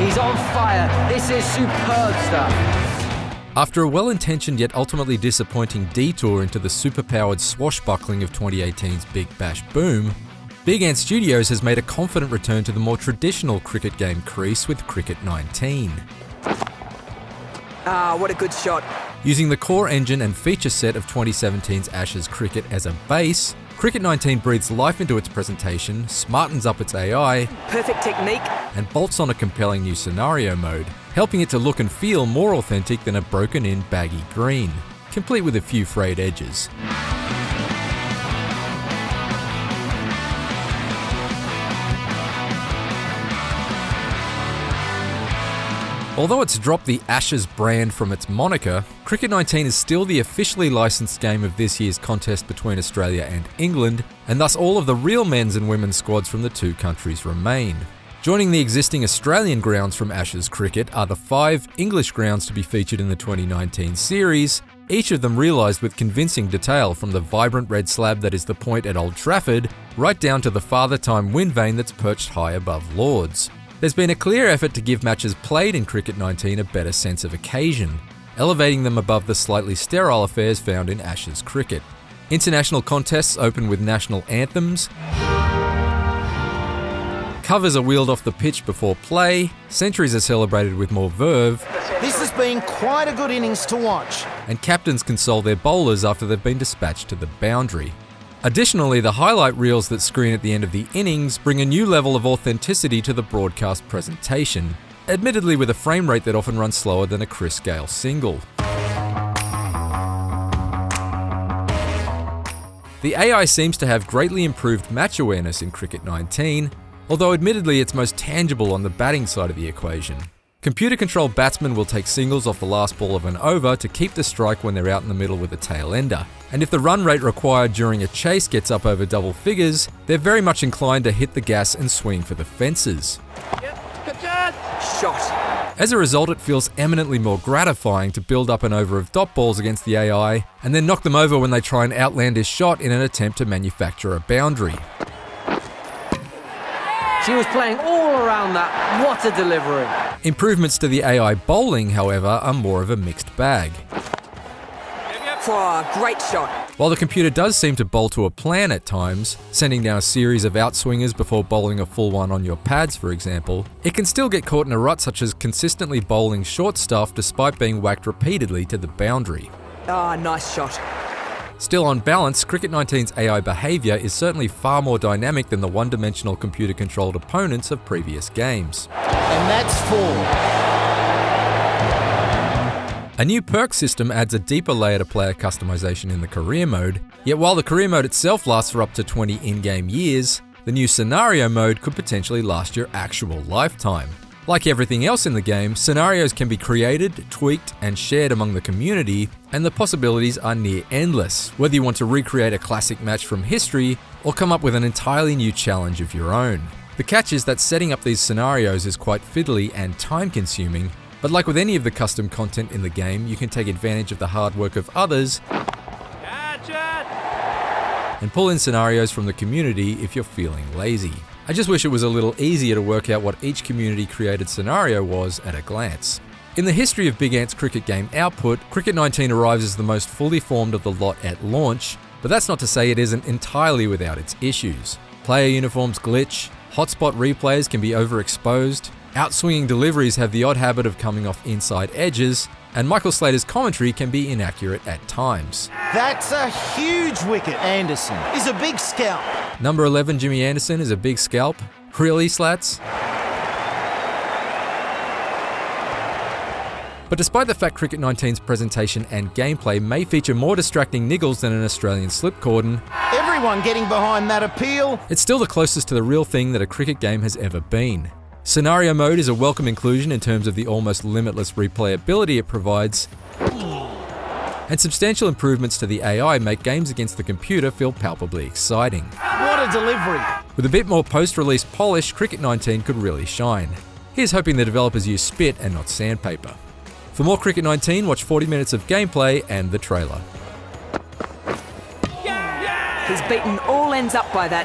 He's on fire. This is superb stuff. After a well-intentioned yet ultimately disappointing detour into the superpowered swashbuckling of 2018's Big Bash boom, Big Ant Studios has made a confident return to the more traditional cricket game crease with Cricket 19. Ah, what a good shot. Using the core engine and feature set of 2017's Ashes Cricket as a base, Cricket 19 breathes life into its presentation, smartens up its AI, Perfect technique. and bolts on a compelling new scenario mode, helping it to look and feel more authentic than a broken-in baggy green, complete with a few frayed edges. Although it's dropped the Ashes brand from its moniker, Cricket 19 is still the officially licensed game of this year's contest between Australia and England, and thus all of the real men's and women's squads from the two countries remain. Joining the existing Australian grounds from Ashes Cricket are the 5 English grounds to be featured in the 2019 series, each of them realised with convincing detail, from the vibrant red slab that is the Point at Old Trafford, right down to the Father Time wind vane that's perched high above Lords. There's been a clear effort to give matches played in Cricket 19 a better sense of occasion, elevating them above the slightly sterile affairs found in Ashes Cricket. International contests open with national anthems, covers are wheeled off the pitch before play, centuries are celebrated with more verve, This has been quite a good innings to watch. and captains console their bowlers after they've been dispatched to the boundary. Additionally, the highlight reels that screen at the end of the innings bring a new level of authenticity to the broadcast presentation, admittedly with a frame rate that often runs slower than a Chris Gayle single. The AI seems to have greatly improved match awareness in Cricket 19, although admittedly it's most tangible on the batting side of the equation. Computer-controlled batsmen will take singles off the last ball of an over to keep the strike when they're out in the middle with a tail-ender. And if the run rate required during a chase gets up over double figures, they're very much inclined to hit the gas and swing for the fences. Shot. As a result, it feels eminently more gratifying to build up an over of dot balls against the AI and then knock them over when they try an outlandish shot in an attempt to manufacture a boundary. She was playing all around that. What a delivery. Improvements to the AI bowling, however, are more of a mixed bag. Oh, great shot. While the computer does seem to bowl to a plan at times, sending down a series of outswingers before bowling a full one on your pads, for example, it can still get caught in a rut, such as consistently bowling short stuff despite being whacked repeatedly to the boundary. Ah, nice shot. Still, on balance, Cricket 19's AI behaviour is certainly far more dynamic than the one-dimensional computer-controlled opponents of previous games. And that's 4. A new perk system adds a deeper layer to player customization in the career mode, yet while the career mode itself lasts for up to 20 in-game years, the new scenario mode could potentially last your actual lifetime. Like everything else in the game, scenarios can be created, tweaked, and shared among the community, and the possibilities are near endless, whether you want to recreate a classic match from history or come up with an entirely new challenge of your own. The catch is that setting up these scenarios is quite fiddly and time-consuming, but like with any of the custom content in the game, you can take advantage of the hard work of others and pull in scenarios from the community if you're feeling lazy. I just wish it was a little easier to work out what each community-created scenario was at a glance. In the history of Big Ant's cricket game output, Cricket 19 arrives as the most fully formed of the lot at launch, but that's not to say it isn't entirely without its issues. Player uniforms glitch, hotspot replays can be overexposed, outswinging deliveries have the odd habit of coming off inside edges, and Michael Slater's commentary can be inaccurate at times. That's a huge wicket. Anderson is a big scalp. Number 11 Jimmy Anderson is a big scalp. Really, Slats? But despite the fact Cricket 19's presentation and gameplay may feature more distracting niggles than an Australian slip cordon, Everyone getting behind that appeal. it's still the closest to the real thing that a cricket game has ever been. Scenario mode is a welcome inclusion in terms of the almost limitless replayability it provides, and substantial improvements to the AI make games against the computer feel palpably exciting. What a delivery. With a bit more post-release polish, Cricket 19 could really shine. Here's hoping the developers use spit and not sandpaper. For more Cricket 19, watch 40 minutes of gameplay and the trailer. He's beaten all ends up by that.